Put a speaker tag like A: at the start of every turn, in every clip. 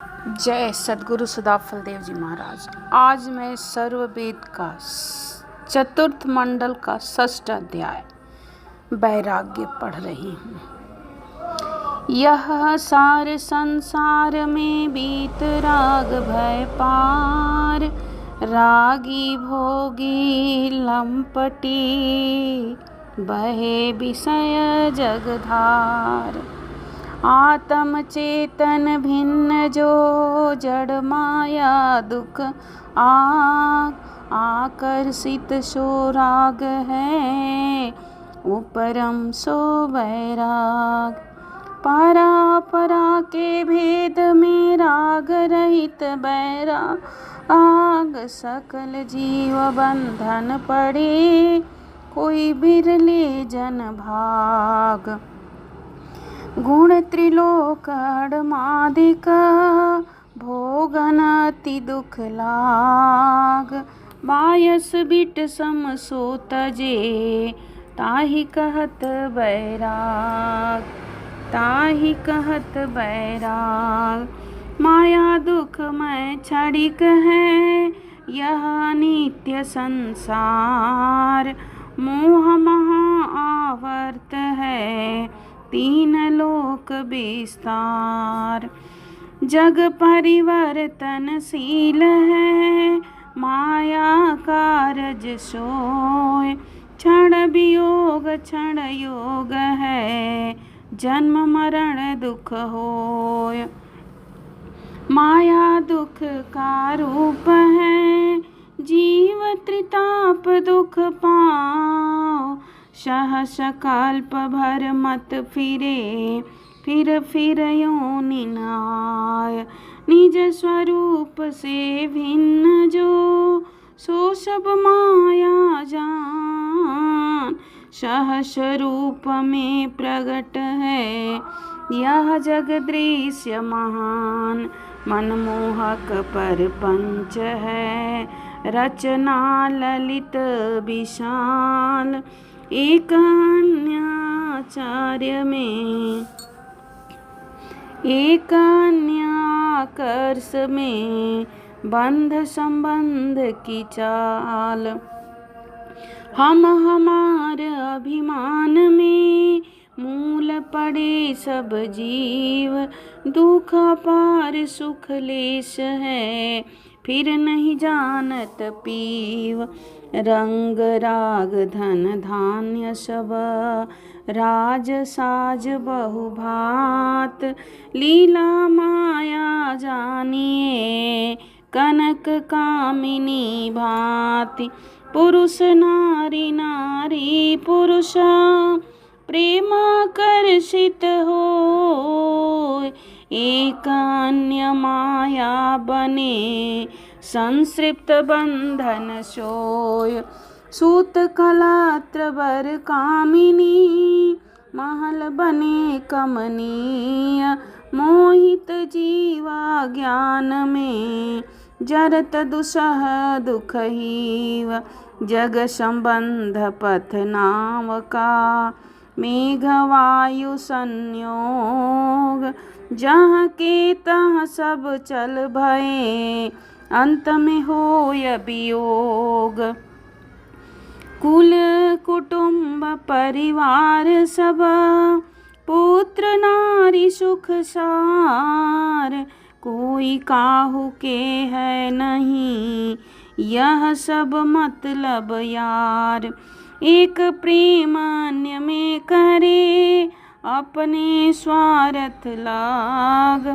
A: जय सद्गुरु सदाफल देव जी महाराज। आज मैं सर्ववेद का चतुर्थ मंडल का 6ठ अध्याय वैराग्य पढ़ रही हूँ। यह सार संसार में बीत राग भय पार, रागी भोगी लंपटी बहे विषय जगधार। आत्म चेतन भिन्न जो जड़ माया दुख आकर्षित सो राग है, उपरम सो वैराग। परा के भेद में राग रहित बैराग, सकल जीव बंधन पड़े कोई बिरले जन भाग। गुण त्रिलोक अड़मादिक भोगन अति दुख लाग, बायस बिट सम सो तजे ताहि कहत बैराग। माया दुख में क्षणिक है यह नित्य संसार, मोह महा आवर्त है तीन लोक विस्तार। जग परिवर्तनशील है माया कारज सोय, क्षण वियोग क्षण योग है जन्म मरण दुख होय। माया दुख का रूप है जीव त्रिताप दुख पाओ, सहस कल्प भर मत फिरे फिर योनि आय। निज स्वरूप से भिन्न जो सो सब माया जान, सहस रूप में प्रगट है यह जग दृश्य महान। मनमोहक पर पंच है रचना ललित विशाल, एक अन्याचार्य में एक अन्याकर्ष में बंध संबंध की चाल। हम हमार अभिमान में मूल पड़े सब जीव, दुख पार सुख लेश है फिर नहीं जानत पीव। रंग राग धन धान्य सब राज साज बहुभात, लीला माया जानिए कनक कामिनी भांति। पुरुष नारी नारी पुरुष प्रेमाकर्षित हो, एक अन्य माया बने संसृप्त बंधन सोय। सूत कलात्र बर कामिनी महल बने कमनीय, मोहित जीवा ज्ञान में जरत दुसह दुख हीव। जग संबंध पथ नाव का मेघ वायु संयोग, जहाँ के तहाँ सब चल भये अंत में होय वियोग। कुल कुटुंब परिवार सब पुत्र नारी सुख सार, कोई काहू के है नहीं यह सब मतलब यार। एक प्रेम अन्य में करे अपने स्वार्थ लाग,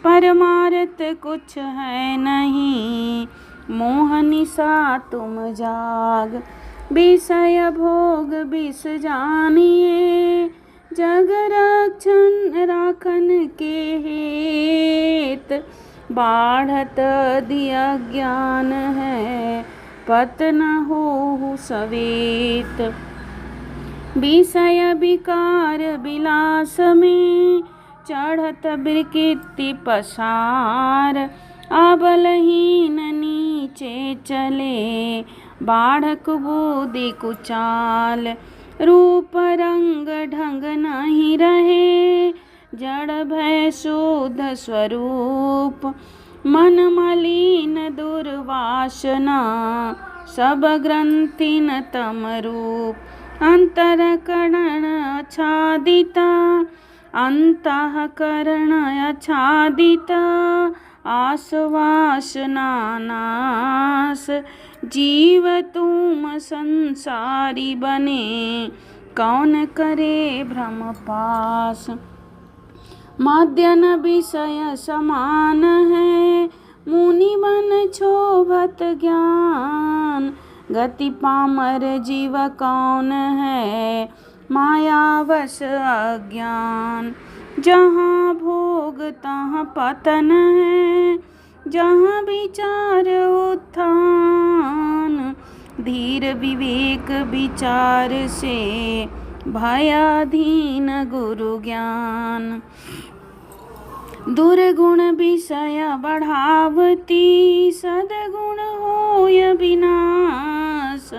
A: परमार्थ कुछ है नहीं मोह निशा तुम जाग। विषय भोग विष जानिए जग रक्षण राखन के हेत, बाढ़त दिया ज्ञान है पतन हो सवेत। विषय विकार विलास में चढ़त विकृति पसार, अबलहीन नीचे चले बाढ़क बोधि कुचाल। रूप रंग ढंग नहीं रहे जड़ भय शुद्ध स्वरूप, मन मलिन दुर्वासना, सब ग्रंथिन तम रूप। अंतःकरण आच्छादिता, अंतःकरण आच्छादिता, आसवासना नाश। जीव तुम संसारी बने, कौन करे भ्रम पास। मध्यन विषय समान है, मुनि बन क्षोभत ज्ञान। गति पामर जीव कौन है, मायावश अज्ञान। जहाँ भोग तहाँ पतन है, जहाँ विचार उत्थान। धीर विवेक विचार से, भयाधीन गुरु ज्ञान। दुर्गुण विषय बढ़ावती, सद्गुण होय विनाश।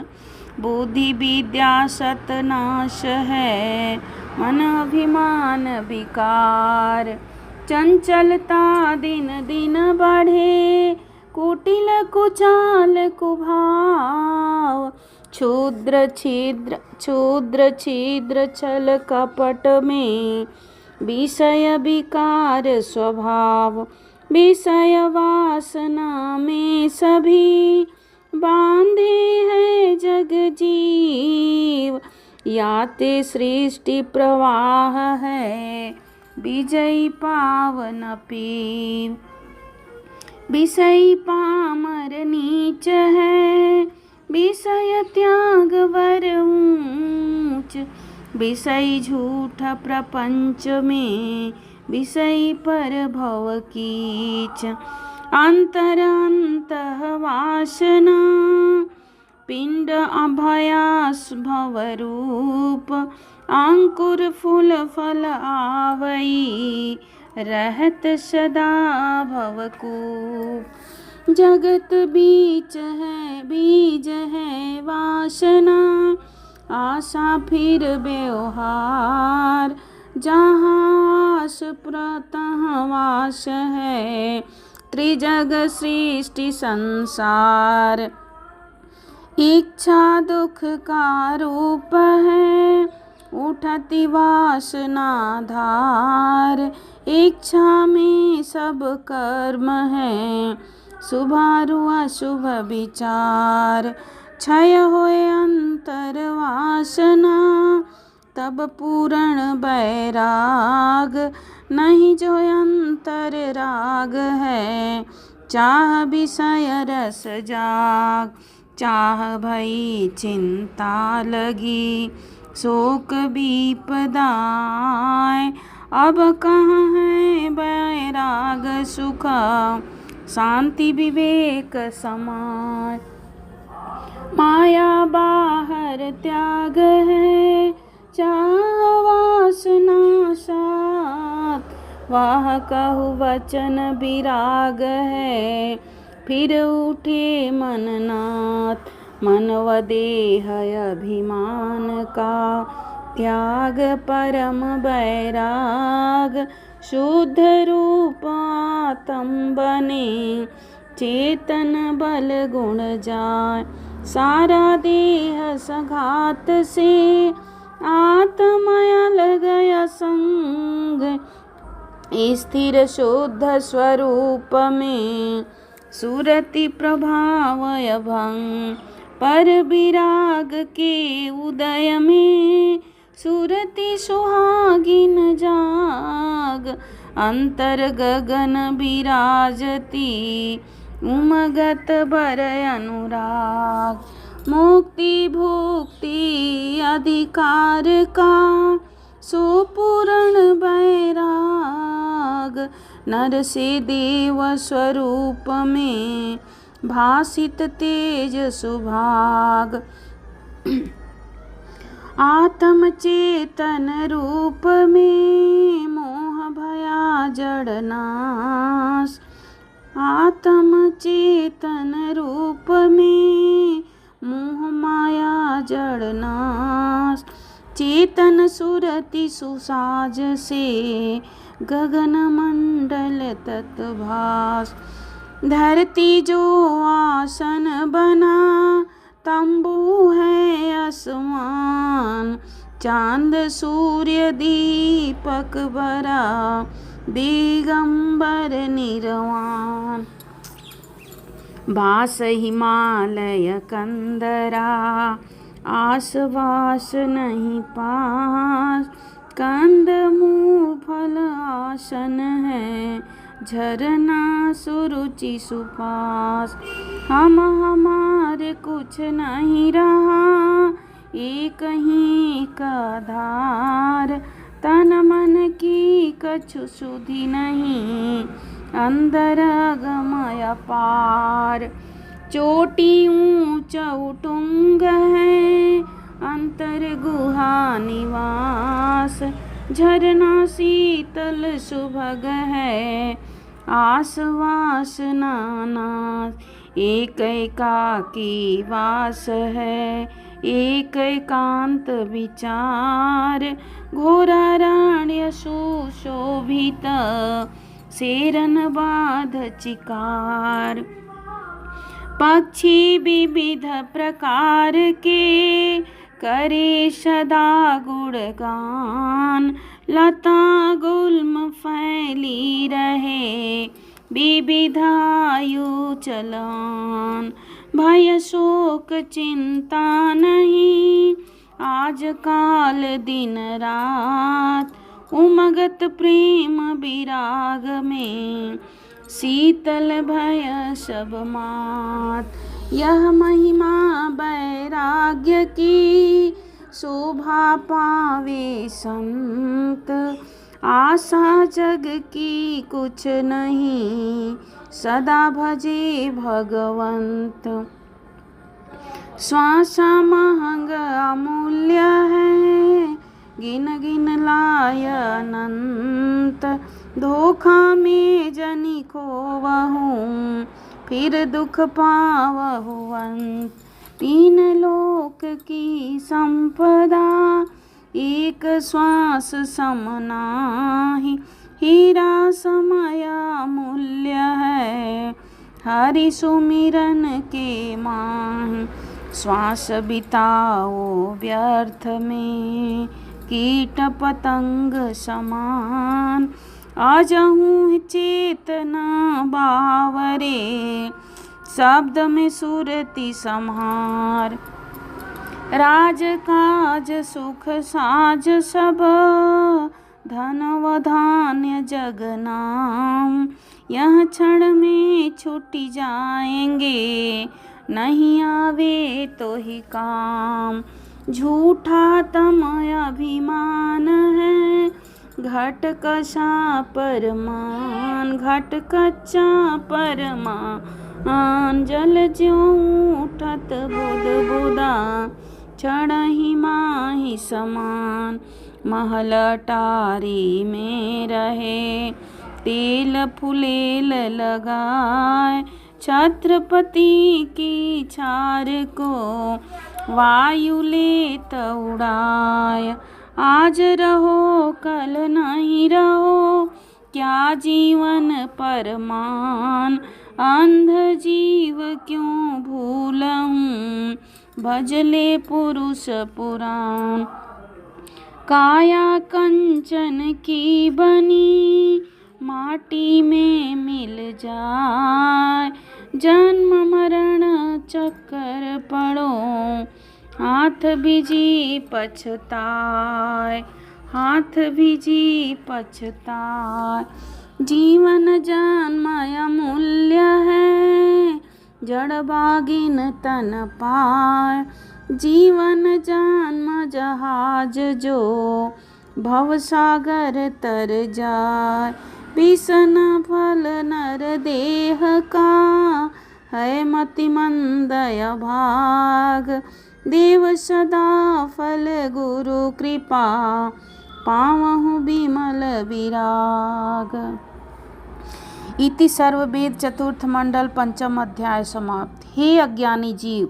A: बुद्धि विद्या सतनाश है, मन अभिमान विकार। चंचलता दिन दिन बढ़े, कुटिल कुचाल कुभाव। क्षुद्र छिद्र छल कपट में, विषय विकार स्वभाव। विषय वासना में सभी, बांधे है जग जीव। याते सृष्टि प्रवाह है, विजयी पावन पीव। विषय पामर नीच है, विषय त्याग वर ऊंच। विषय झूठ प्रपंच में, विषय पर भव कीच। अंतर अंतः वासना, पिंड अभयास भव रूप। अंकुर फूल फल आवई, रहत सदा भवकूप। जगत बीच है वासना, आशा फिर व्यवहार। जहाँ आस प्रतः वास है, त्रिजग सृष्टि संसार। इच्छा दुख का रूप है, उठती वासना धार। इच्छा में सब कर्म है, शुभारु अशुभ विचार। क्षय होए अंतर वासना, तब पूर्ण बैराग। नहीं जो अंतर राग है, चाह विषय रस जाग। चाह भई चिंता लगी, शोक विपदाय। अब कहाँ है बैराग सुख, शांति विवेक समाय। माया बाहर त्याग है, चाह वासना साथ। वाह कहु वचन विराग है, फिर उठे मन नाथ। मन व देह अभिमान का, त्याग परम बैराग। शुद्ध रूप आत्म बने, चेतन बल गुण जाय। सारा देह संघात से, आत्मया लगया संग। स्थिर शुद्ध स्वरूप में, सुरति प्रभावय भंग। पर विराग के उदय में, सुरति सुहागिन जाग। अंतर गगन विराजती, उमगत बर अनुराग। मुक्ति भुक्ति अधिकार का, सो पूर्ण बैराग। नर से देव स्वरूप में, भासित तेज सुभाग। आत्म चेतन रूप में, मोह भया जड़ नाश। आत्म चेतन रूप में, मोह माया जड़ नाश। चेतन सुरति सुसाज से, गगन मंडल तत्भास। धरती जो आसन बना, तंबू है आसमान। चांद सूर्य दीपक बरा, दिगंबर निर्वाण। बास हिमालय कंदरा, आसवास नहीं पास। कंद मूल फल आसन है, झरना सुरुचि सुपास। हम हमारे कुछ नहीं रहा, एक ही का धार। तन मन की कछु सुधि नहीं, अंदर गमय पार। चोटी ऊंचा उटुंग है, अंतर गुहा निवास। झरना शीतल सुभग है, आसवास नानास। एक एकाकी वास है, एक एकांत विचार। घोरारण्य सुशोभित, सेरन बाध चिकार। पक्षी विविध प्रकार के, करे सदा गुणगान। लता गुल्म फैली रहे, विविधायु चलान। भय शोक चिंता नहीं, आज काल दिन रात। उमगत प्रेम विराग में, शीतल भय सब मात। यह महिमा वैराग्य की, शोभा पावे संत। आशा जग की कुछ नहीं, सदा भजे भगवंत। श्वासा महंग अमूल्य है, गिन गिन लाय अनंत। धोखा में जनि खोवहूँ, फिर दुख पावहु अंत। तीन लोक की संपदा, एक श्वास सम नाहि। हीरा समय अमूल्य है, हरि सुमिरन के माहि। श्वास बिताओ व्यर्थ में, कीट पतंग समान। आजहूँ चेतना बावरे, शब्द में सुरति सम्हार। राज काज सुख साज सब, धन व धान्य जग नाम। यह क्षण में छूट जाएंगे, नहीं आवे तो ही काम। झूठा तम अभिमान है, घट कसा परमान। घट कच्चा परमान, जल ज्यों उठत बुद बुदा। क्षण ही माही समान। महल अटारी में रहे, तेल फुलेल लगाए। छत्रपति की छार को, वायु लेत उड़ाय। आज रहो कल नहीं रहो, क्या जीवन परमान। अंध जीव क्यों भूलहूँ, भजले पुरुष पुराण। काया कंचन की बनी, माटी में मिल जाए। जन्म मरण चक्कर पड़ो, हाथ भिजी पछताए। हाथ भिजी पछताए। जीवन जन्म अमूल्य है, जड़ बागिन तन पाए। जीवन जन्म जहाज जो, भवसागर तर जाए। विषन फल नर देह का, है मति मंद अभाग। देव सदा फल गुरु कृपा, पावहु विमल विराग। इति सर्ववेद चतुर्थ मंडल पंचम अध्याय समाप्त। हे अज्ञानी जीव,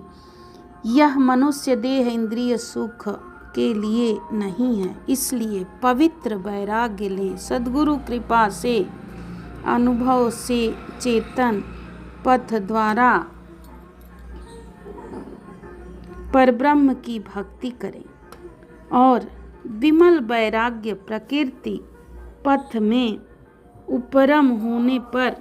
A: यह मनुष्य देह इंद्रिय सुख के लिए नहीं है। इसलिए पवित्र वैराग्य लें। सद्गुरु कृपा से, अनुभव से चेतन पथ द्वारा परब्रह्म की भक्ति करें और विमल वैराग्य प्रकृति पथ में उपरम होने पर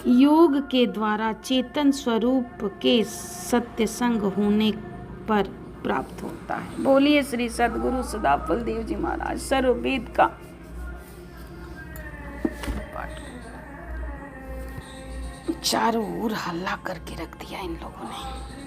A: योग के द्वारा चेतन स्वरूप के सत्य संग होने पर प्राप्त होता है। बोलिए श्री सद्गुरु सदाफल देव जी महाराज। सर्ववेद का चारों ओर हल्ला करके रख दिया इन लोगों ने।